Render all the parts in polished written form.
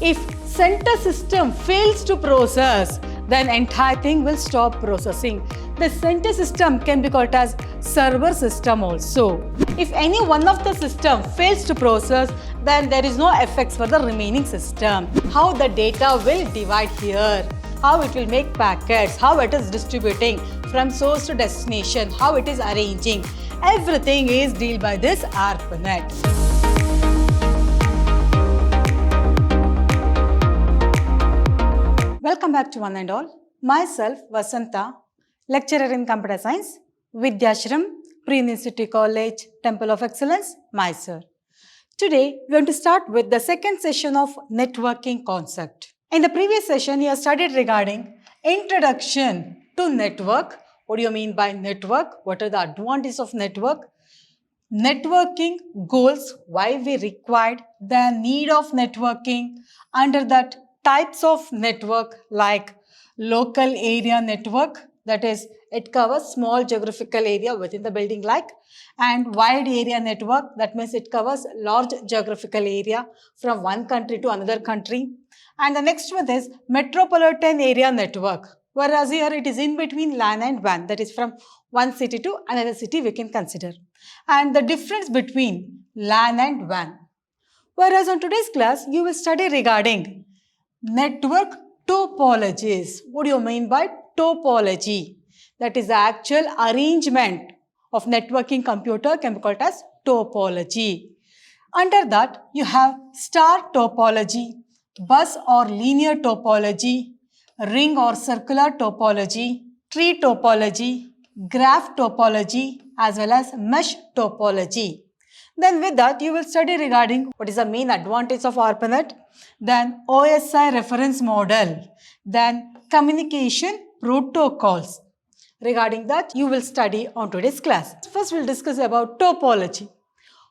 If center system fails to process, then entire thing will stop processing. The center system can be called as server system also. If any one of the system fails to process, then there is no effects for the remaining system. How the data will divide here, how it will make packets, how it is distributing from source to destination, how it is arranging. Everything is dealt by this ARPANET. Welcome back to one and all. Myself, Vasanta, lecturer in Computer Science, Vidhyaashram, Pre-University College, Temple of Excellence, Mysuru. Today, we are going to start with the second session of networking concept. In the previous session, you have studied regarding introduction to network. What do you mean by network? What are the advantages of network? Networking goals, why we required, the need of networking, under that types of network like local area network, that is, it covers small geographical area within the building like, and wide area network, that means it covers large geographical area from one country to another country. And the next one is metropolitan area network, whereas here it is in between LAN and WAN, that is from one city to another city we can consider. And the difference between LAN and WAN. Whereas on today's class, you will study regarding network topologies. What do you mean by topology? That is the actual arrangement of networking computer can be called as topology. Under that, you have star topology, bus or linear topology, ring or circular topology, tree topology, graph topology, as well as mesh topology. Then with that, you will study regarding what is the main advantage of ARPANET, then OSI reference model, then communication protocols. Regarding that, you will study on today's class. First, we'll discuss about topology.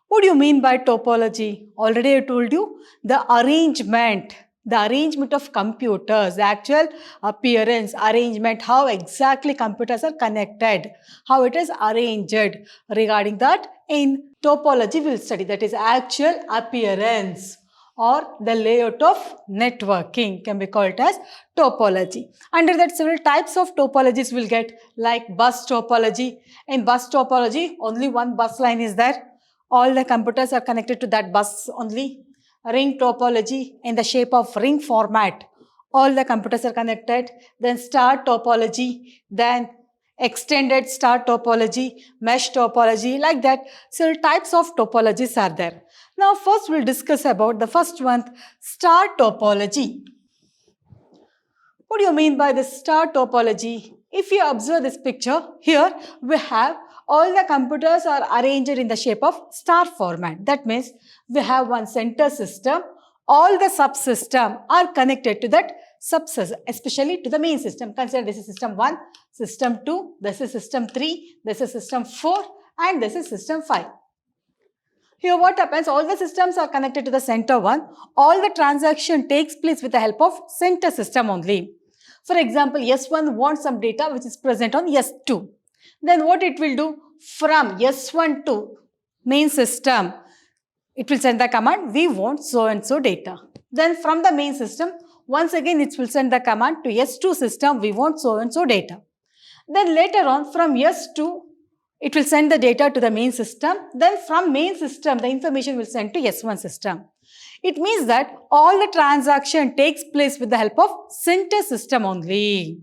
What do you mean by topology? Already I told you, the arrangement of computers, the actual appearance, arrangement, how exactly computers are connected, how it is arranged. Regarding that, in topology, we'll study, that is actual appearance or the layout of networking can be called as topology. Under that, several types of topologies will get, like bus topology. In bus topology, only one bus line is there. All the computers are connected to that bus only. Ring topology, in the shape of ring format, all the computers are connected. Then star topology, then extended star topology, mesh topology, like that. So types of topologies are there. Now first we'll discuss about the first one, star topology. What do you mean by this star topology? If you observe this picture, here we have all the computers are arranged in the shape of star format. That means we have one center system. All the subsystems are connected to that subsystem, especially to the main system. Consider this is system 1, system 2, this is system 3, this is system 4, and this is system 5. Here what happens, all the systems are connected to the center one. All the transaction takes place with the help of center system only. For example, S1 wants some data which is present on S2. Then what it will do, from S1 to main system, it will send the command, we want so and so data. Then from the main system, once again it will send the command to S2 system, we want so and so data. Then later on, from S2, it will send the data to the main system. Then from main system, the information will send to S1 system. It means that all the transaction takes place with the help of center system only.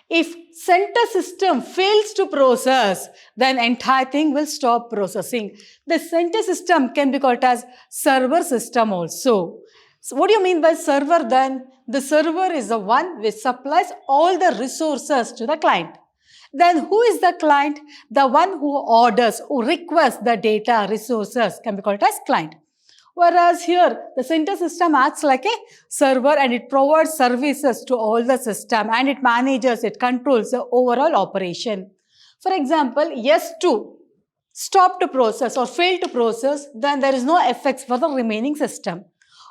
If center system fails to process, then entire thing will stop processing. The center system can be called as server system also. So what do you mean by server then? The server is the one which supplies all the resources to the client. Then who is the client? The one who orders, who requests the data resources can be called as client. Whereas here, the center system acts like a server and it provides services to all the system and it manages, it controls the overall operation. For example, S2 stopped to process or failed to process, then there is no effects for the remaining system.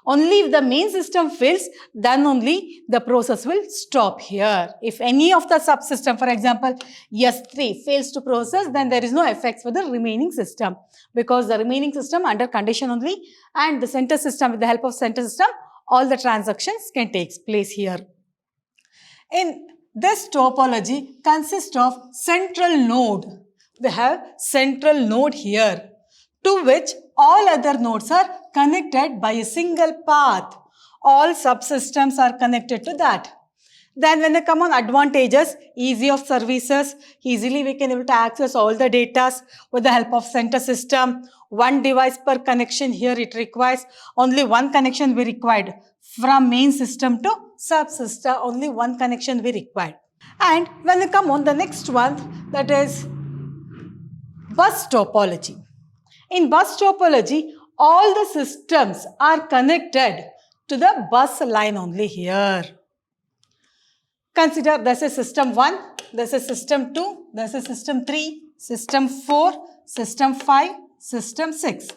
Only if the main system fails, then only the process will stop here. If any of the subsystem, for example, S3 fails to process, then there is no effects for the remaining system because the remaining system under condition only and the center system with the help of center system all the transactions can take place here. In this topology consists of central node. We have central node here, to which all other nodes are connected by a single path. All subsystems are connected to that. Then when they come on advantages, easy of services, easily we can able to access all the data with the help of center system. One device per connection here it requires. Only one connection we required. From main system to subsystem, only one connection we required. And when they come on the next one, that is bus topology. In bus topology, all the systems are connected to the bus line only here. Consider this is system 1, this is system 2, this is system 3, system 4, system 5, system 6.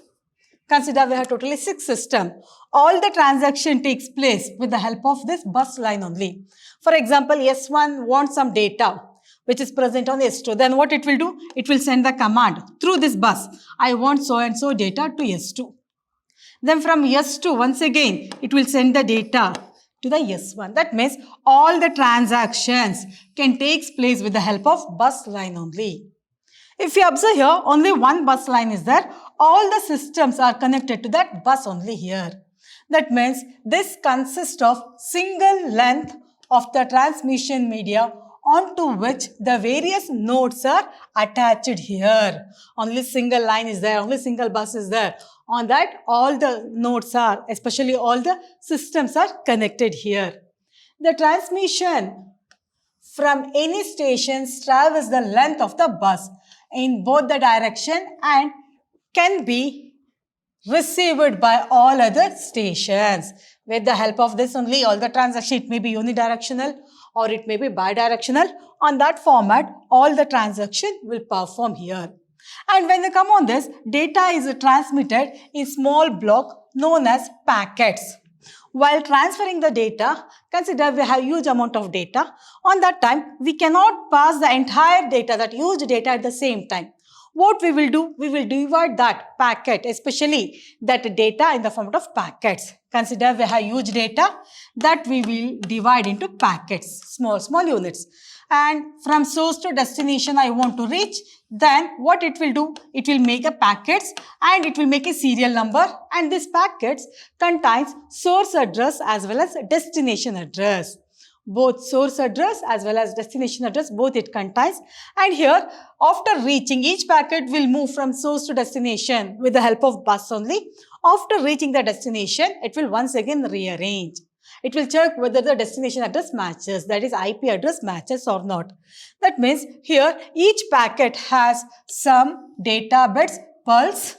Consider we have totally 6 systems. All the transaction takes place with the help of this bus line only. For example, S1 wants some data which is present on S2. Then what it will do? It will send the command through this bus. I want so and so data to S2. Then from S2 once again it will send the data to the S1. That means all the transactions can take place with the help of bus line only. If you observe here, only one bus line is there. All the systems are connected to that bus only here. That means this consists of single length of the transmission media onto which the various nodes are attached here. Only single line is there, only single bus is there. On that, all the nodes are, especially all the systems are connected here. The transmission from any stations travels the length of the bus in both the direction and can be received by all other stations. With the help of this only, all the transaction, it may be unidirectional or it may be bidirectional. On that format, all the transaction will perform here. And when they come on this, data is transmitted in small block known as packets. While transferring the data, consider we have huge amount of data. On that time, we cannot pass the entire data, that huge data at the same time. What we will do? We will divide that packet, especially that data in the format of packets. Consider we have huge data that we will divide into packets, small units. And from source to destination I want to reach, then what it will do? It will make a packets and it will make a serial number, and this packets contains source address as well as destination address. Both source address as well as destination address, both it contains. And here, after reaching, each packet will move from source to destination with the help of bus only. After reaching the destination, it will once again rearrange. It will check whether the destination address matches, that is IP address matches or not. That means here each packet has some data bits, pulse,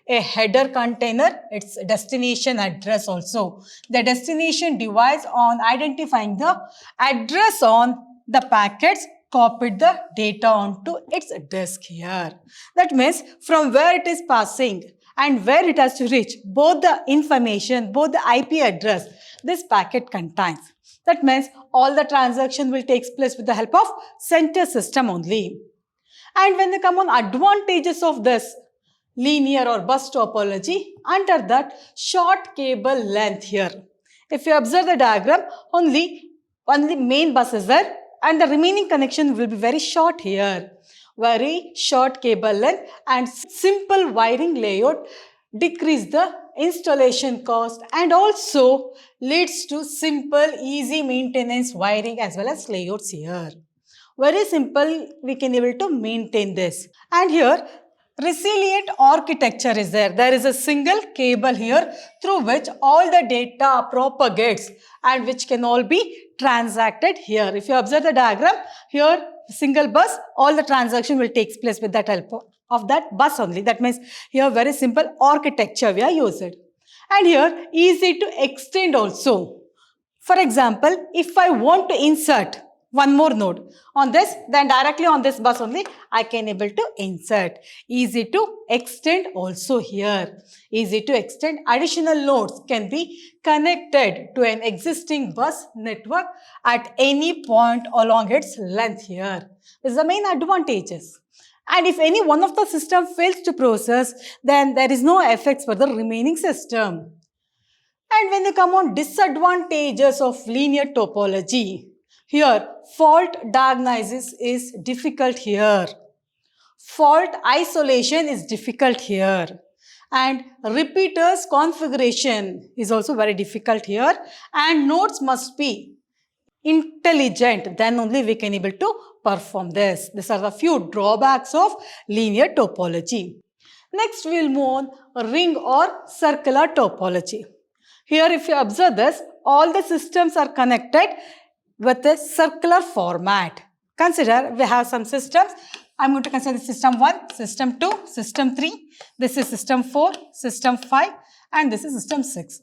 a header container, its destination address also. The destination device on identifying the address on the packets copied the data onto its disk here. That means from where it is passing and where it has to reach, both the information, both the IP address, this packet contains. That means all the transaction will take place with the help of center system only. And when they come on advantages of this linear or bus topology, under that short cable length here. If you observe the diagram, only main bus is there and the remaining connection will be very short here. Very short cable length and simple wiring layout decrease the installation cost and also leads to simple, easy maintenance wiring as well as layouts here. Very simple, we can able to maintain this. And here, resilient architecture is there. There is a single cable here through which all the data propagates and which can all be transacted here. If you observe the diagram, here single bus, all the transaction will take place with that help of that bus only. That means here very simple architecture we are using. And here easy to extend also. For example, if I want to insert one more node on this, then directly on this bus only I can able to insert. Easy to extend also here. Easy to extend. Additional nodes can be connected to an existing bus network at any point along its length here. This is the main advantages. And if any one of the system fails to process, then there is no effects for the remaining system. And when you come on disadvantages of linear topology, here fault diagnosis is difficult here. Fault isolation is difficult here. And repeaters configuration is also very difficult here. And nodes must be intelligent, then only we can able to perform this. These are the few drawbacks of linear topology. Next, we will move on ring or circular topology. Here, if you observe this, all the systems are connected with a circular format. Consider we have some systems. I'm going to consider system 1, system 2, system 3. This is system 4, system 5, and this is system 6.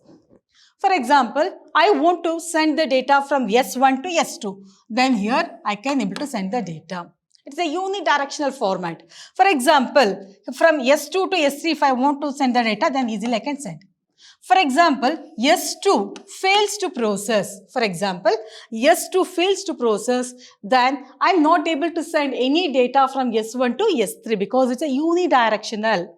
For example, I want to send the data from S1 to S2. Then here I can able to send the data. It's a unidirectional format. For example, from S2 to S3, if I want to send the data, then easily I can send. For example, S2 fails to process. For example, S2 fails to process, then I'm not able to send any data from S1 to S3 because it's a unidirectional.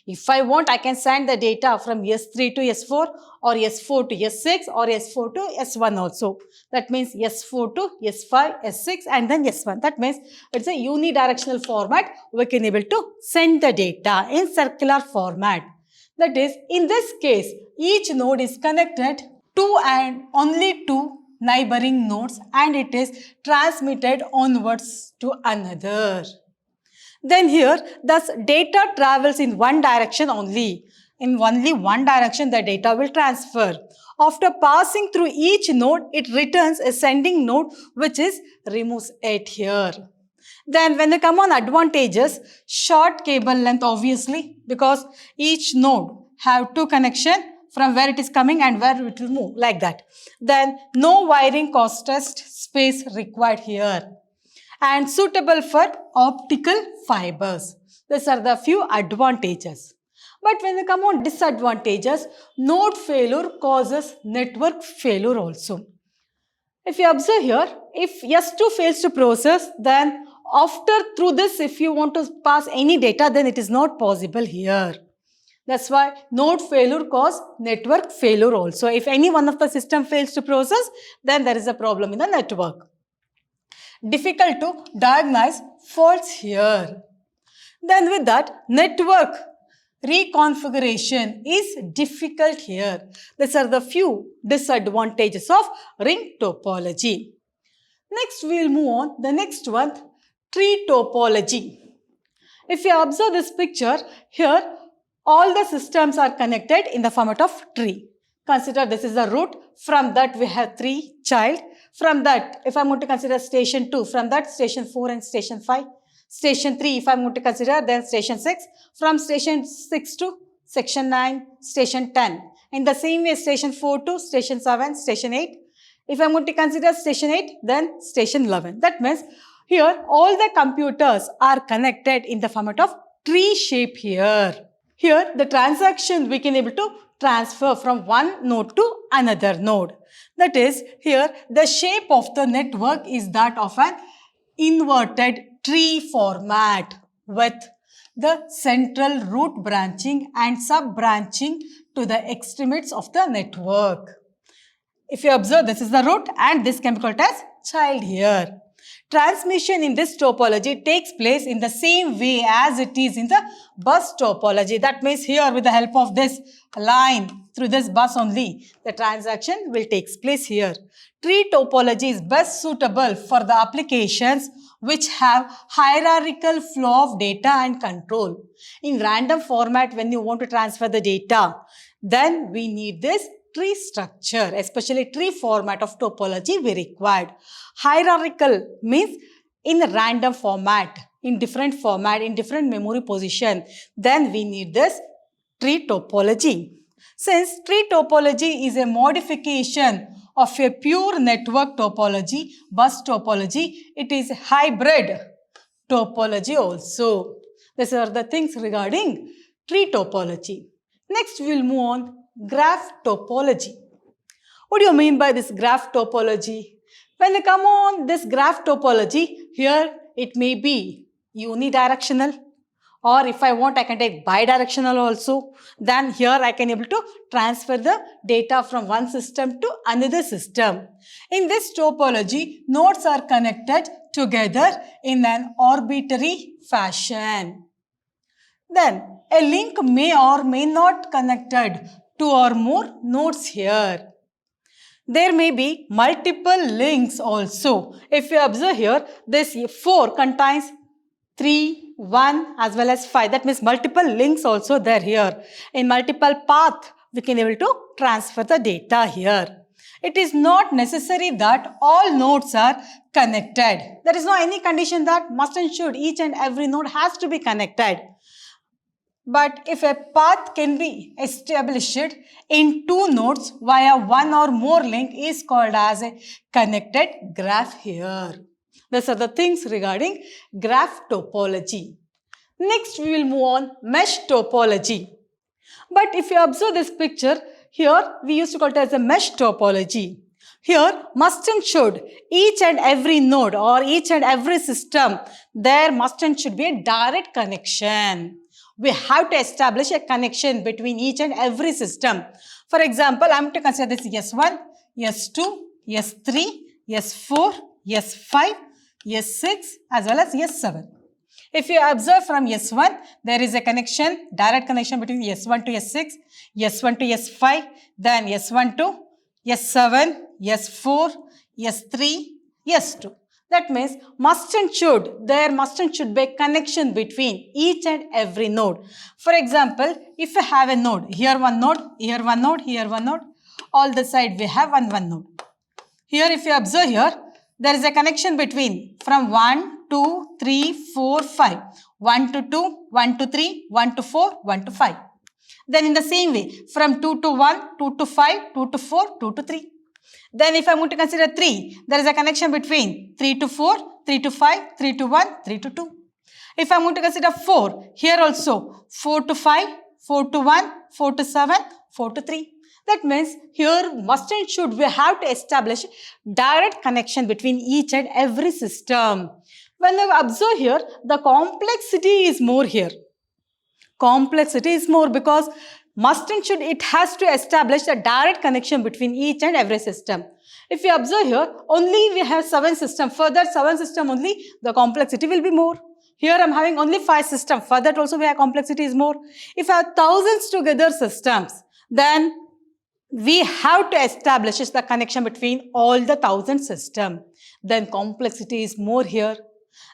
If I want, I can send the data from S3 to S4 or S4 to S6 or S4 to S1 also. That means S4 to S5, S6 and then S1. That means it's a unidirectional format. We can able to send the data in circular format. That is, in this case, each node is connected to and only two neighboring nodes and it is transmitted onwards to another. Then here, thus data travels in one direction only. In only one direction, the data will transfer. After passing through each node, it returns a sending node which is removes it here. Then when you come on advantages, short cable length obviously because each node have two connection from where it is coming and where it will move like that. Then no wiring cost test space required here and suitable for optical fibers. These are the few advantages. But when we come on disadvantages, node failure causes network failure also. If you observe here, if S2 fails to process, then after through this, if you want to pass any data, then it is not possible here. That's why node failure causes network failure also. If any one of the system fails to process, then there is a problem in the network. Difficult to diagnose faults here. Then with that, network reconfiguration is difficult here. These are the few disadvantages of ring topology. Next, we will move on. The next one, tree topology. If you observe this picture, here all the systems are connected in the format of tree. Consider this is the root. From that we have 3 child. From that, if I am going to consider station 2, from that station 4 and station 5. Station 3, if I am going to consider, then station 6. From station 6 to section 9, station 10. In the same way, station 4 to station 7, station 8. If I am going to consider station 8, then station 11. That means here all the computers are connected in the format of tree shape here. Here the transaction we can able to transfer from one node to another node. That is, here the shape of the network is that of an inverted tree format with the central root branching and sub-branching to the extremities of the network. If you observe, this is the root and this can be called as child here. Transmission in this topology takes place in the same way as it is in the bus topology. That means here with the help of this line through this bus only, the transaction will take place here. Tree topology is best suitable for the applications which have hierarchical flow of data and control. In random format, when you want to transfer the data, then we need this tree structure, especially tree format of topology we required. Hierarchical means in random format, in different format, in different memory position, then we need this tree topology. Since tree topology is a modification of a pure network topology, bus topology, it is hybrid topology also. These are the things regarding tree topology. Next, we will move on. Graph topology. What do you mean by this graph topology? When you come on this graph topology, here it may be unidirectional or if I want, I can take bidirectional also. Then here I can able to transfer the data from one system to another system. In this topology, nodes are connected together in an arbitrary fashion. Then a link may or may not connected two or more nodes here. There may be multiple links also. If you observe here, this 4 contains 3, 1 as well as 5. That means multiple links also there here. In multiple path, we can able to transfer the data here. It is not necessary that all nodes are connected. There is no any condition that must and should each and every node has to be connected. But if a path can be established in two nodes via one or more link is called as a connected graph here. These are the things regarding graph topology. Next we will move on mesh topology. But if you observe this picture, here we used to call it as a mesh topology. Here must and should each and every node or each and every system, there must and should be a direct connection. We have to establish a connection between each and every system. For example, I am to consider this S1, S2, S3, S4, S5, S6 as well as S7. If you observe from S1, there is a connection, direct connection between S1 to S6, S1 to S5, then S1 to S7, S4, S3, S2. That means there must and should be a connection between each and every node. For example, if you have a node, here one node, here one node, here one node, all the side we have one node. Here if you observe here, there is a connection between from 1, 2, 3, 4, 5. 1 to 2, 1 to 3, 1 to 4, 1 to 5. Then in the same way, from 2 to 1, 2 to 5, 2 to 4, 2 to 3. Then if I am going to consider 3, there is a connection between 3 to 4, 3 to 5, 3 to 1, 3 to 2. If I am going to consider 4, here also 4 to 5, 4 to 1, 4 to 7, 4 to 3. That means here must and should we have to establish direct connection between each and every system. When I observe here, the complexity is more here. Complexity is more because must and should, it has to establish a direct connection between each and every system. If you observe here, only we have 7 systems. For that 7 system only, the complexity will be more. Here I am having only 5 systems. For that also, where complexity is more. If I have thousands together systems, then we have to establish the connection between all the 1,000 systems. Then complexity is more here.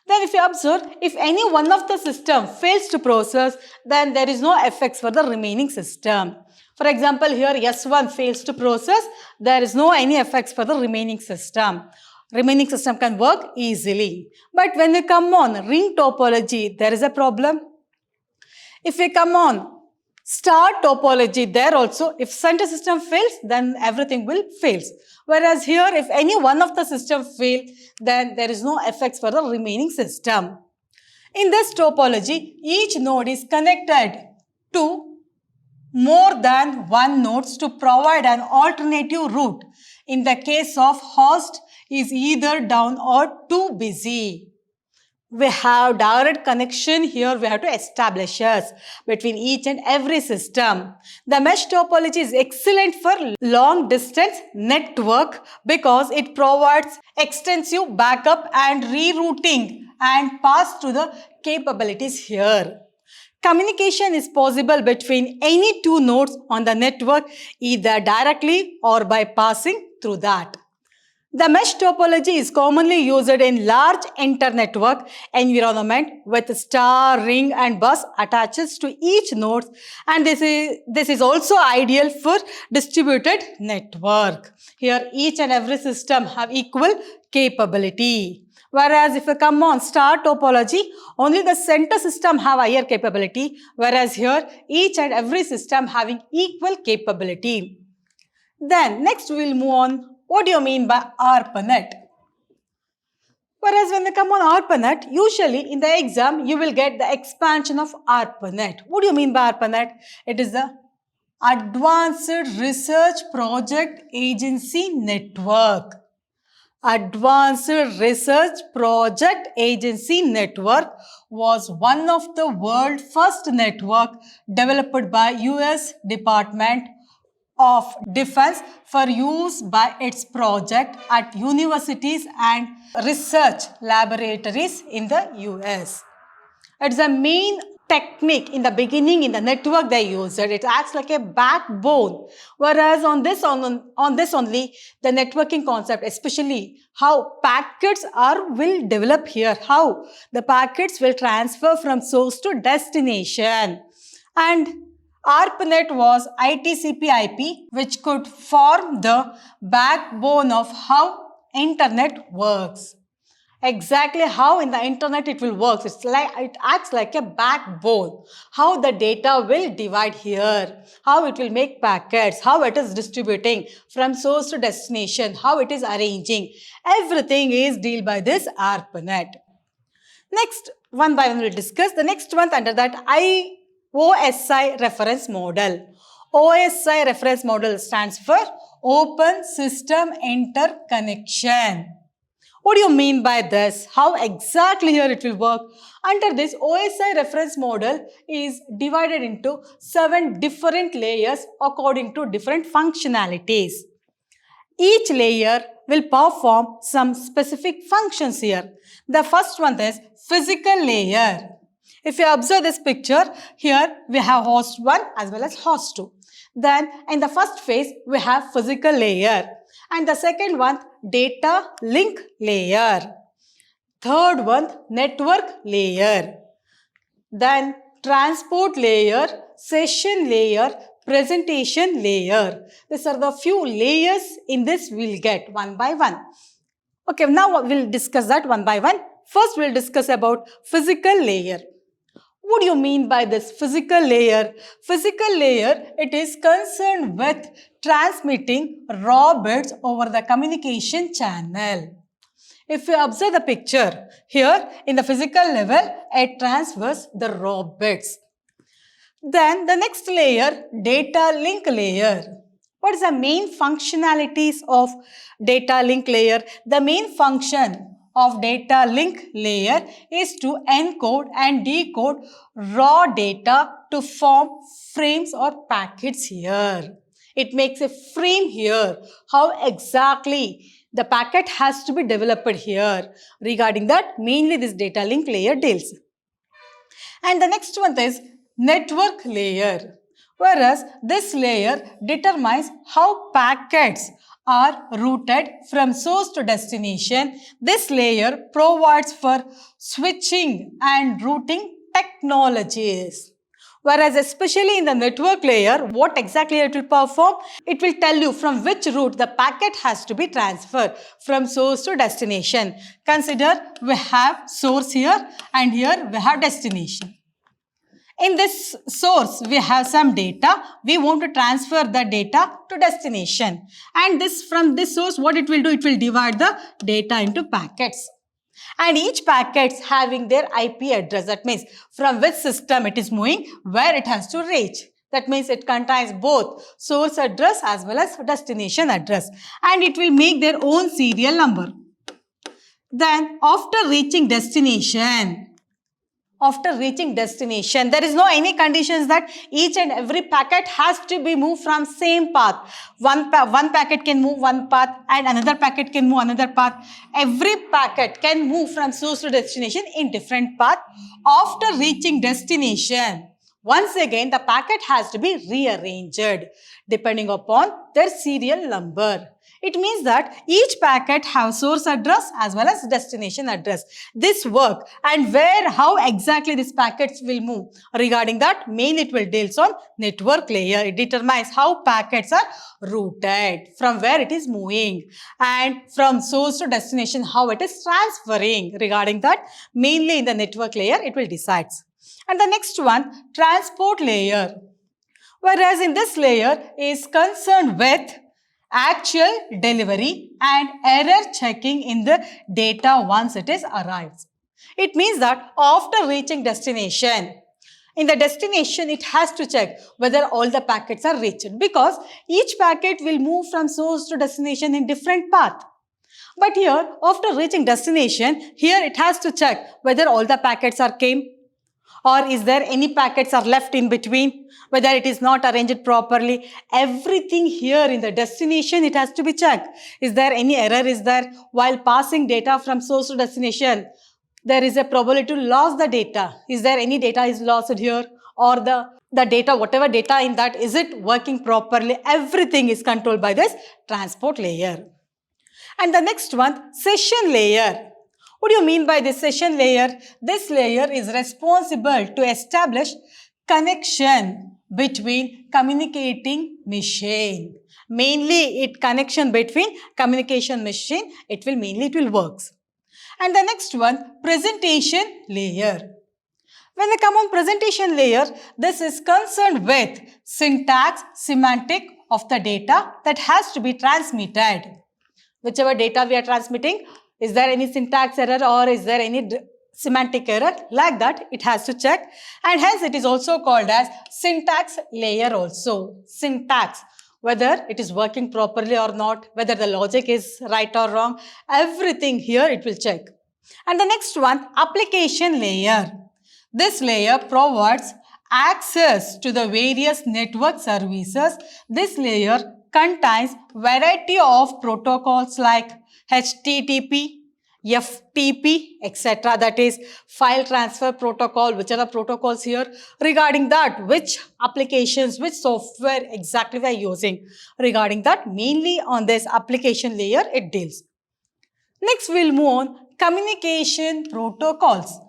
Then if you observe, if any one of the system fails to process, then there is no effects for the remaining system. For example, here S1 fails to process, there is no any effects for the remaining system. Remaining system can work easily. But when we come on ring topology, there is a problem. If we come on star topology, there also, if center system fails, then everything will fail. Whereas here, if any one of the system fail, then there is no effects for the remaining system. In this topology, each node is connected to more than one nodes to provide an alternative route in the case of host is either down or too busy. We have direct connection here, we have to establish us between each and every system. The mesh topology is excellent for long distance network because it provides extensive backup and rerouting and pass through the capabilities here. Communication is possible between any two nodes on the network either directly or by passing through that. The mesh topology is commonly used in large internetwork environment with star, ring and bus attached to each node, and this is also ideal for distributed network. Here each and every system have equal capability. Whereas if you come on star topology, only the center system have higher capability, whereas here each and every system having equal capability. Then next we will move on. What do you mean by ARPANET? Whereas when they come on ARPANET, usually in the exam, you will get the expansion of ARPANET. What do you mean by ARPANET? It is the Advanced Research Project Agency Network. Advanced Research Project Agency Network was one of the world's first network developed by US Department of Defense for use by its project at universities and research laboratories in the US. It's a main technique in the beginning in the network they used it. It acts like a backbone. Whereas on this only, the networking concept, especially how packets will develop here, how the packets will transfer from source to destination. And ARPANET was ITCP/IP, which could form the backbone of how internet works. Exactly how in the internet it will work. It acts like a backbone. How the data will divide here, how it will make packets, how it is distributing from source to destination, how it is arranging. Everything is dealt by this ARPANET. Next, one by one we'll discuss. The next one under that OSI reference model. OSI reference model stands for Open System Interconnection. What do you mean by this? How exactly here it will work? Under this, OSI reference model is divided into 7 different layers according to different functionalities. Each layer will perform some specific functions here. The first one is physical layer. If you observe this picture, here we have host 1 as well as host 2. Then in the first phase, we have physical layer. And the second one, data link layer. Third one, network layer. Then transport layer, session layer, presentation layer. These are the few layers in this we'll get one by one. Okay, now we'll discuss that one by one. First, we'll discuss about physical layer. What do you mean by this physical layer? Physical layer, it is concerned with transmitting raw bits over the communication channel. If you observe the picture, here in the physical level, it transfers the raw bits. Then the next layer, data link layer. What is the main functionalities of data link layer? The main function of data link layer is to encode and decode raw data to form frames or packets here. It makes a frame here. How exactly the packet has to be developed here. Regarding that, mainly this data link layer deals. And the next one is network layer. Whereas this layer determines how packets are routed from source to destination. This layer provides for switching and routing technologies. Whereas especially in the network layer, what exactly it will perform? It will tell you from which route the packet has to be transferred from source to destination. Consider we have source here and here we have destination. In this source, we have some data. We want to transfer the data to destination. And from this source, what it will do? It will divide the data into packets. And each packet having their IP address. That means from which system it is moving, where it has to reach. That means it contains both source address as well as destination address. And it will make their own serial number. Then after reaching destination, there is no any conditions that each and every packet has to be moved from same path. One packet can move one path and another packet can move another path. Every packet can move from source to destination in different path. After reaching destination, once again the packet has to be rearranged depending upon their serial number. It means that each packet has source address as well as destination address. This work and how exactly these packets will move. Regarding that, mainly it will deal on network layer. It determines how packets are routed, from where it is moving, and from source to destination, how it is transferring. Regarding that, mainly in the network layer, it will decide. And the next one, transport layer. Whereas in this layer is concerned with actual delivery and error checking in the data once it is arrived. It means that after reaching destination, in the destination it has to check whether all the packets are reached, because each packet will move from source to destination in different path. But here, after reaching destination, here it has to check whether all the packets are came, or is there any packets are left in between, whether it is not arranged properly. Everything here in the destination, it has to be checked. Is there any error is there while passing data from source to destination? There is a probability to lose the data. Is there any data is lost here, or the data, whatever data in that, is it working properly? Everything is controlled by this transport layer. And the next one, session layer. What do you mean by this session layer? This layer is responsible to establish connection between communicating machine. Mainly it connection between communication machine, it will works. And the next one, presentation layer. When we come on presentation layer, this is concerned with syntax, semantic of the data that has to be transmitted. Whichever data we are transmitting, is there any syntax error or is there any semantic error? Like that, it has to check. And hence, it is also called as syntax layer also. Syntax, whether it is working properly or not, whether the logic is right or wrong, everything here it will check. And the next one, application layer. This layer provides access to the various network services. This layer contains variety of protocols like HTTP, FTP, etc. That is file transfer protocol, which are the protocols here. Regarding that, which applications, which software exactly we are using. Regarding that, mainly on this application layer, it deals. Next, we'll move on communication protocols.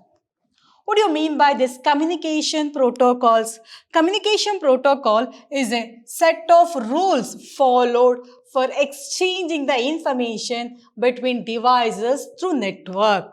What do you mean by this communication protocols? Communication protocol is a set of rules followed for exchanging the information between devices through network.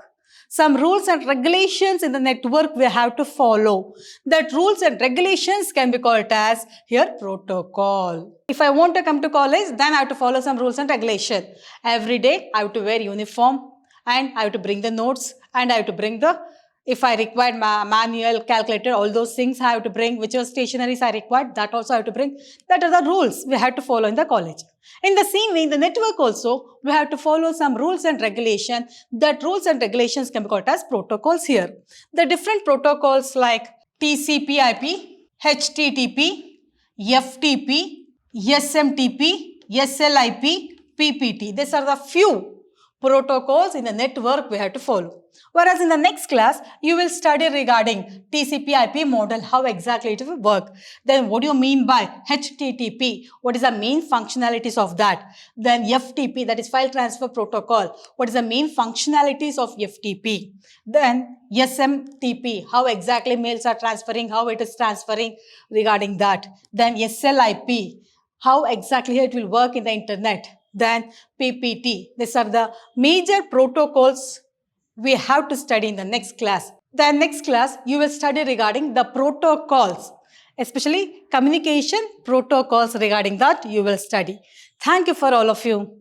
Some rules and regulations in the network we have to follow. That rules and regulations can be called as here protocol. If I want to come to college, then I have to follow some rules and regulations. Every day I have to wear uniform and I have to bring the notes and I have to bring the, if I required manual, calculator, all those things I have to bring, whichever stationaries I required, that also I have to bring. That are the rules we have to follow in the college. In the same way, in the network also, we have to follow some rules and regulations. That rules and regulations can be called as protocols here. The different protocols like TCP/IP, HTTP, FTP, SMTP, SLIP, PPT. These are the few protocols in the network we have to follow. Whereas in the next class, you will study regarding TCP/IP model, how exactly it will work. Then what do you mean by HTTP? What is the main functionalities of that? Then FTP, that is file transfer protocol. What is the main functionalities of FTP? Then SMTP, how exactly mails are transferring, how it is transferring regarding that. Then SLIP, how exactly it will work in the internet. Then PPT. These are the major protocols we have to study in the next class. Then next class, you will study regarding the protocols, especially communication protocols. Regarding that, you will study. Thank you for all of you.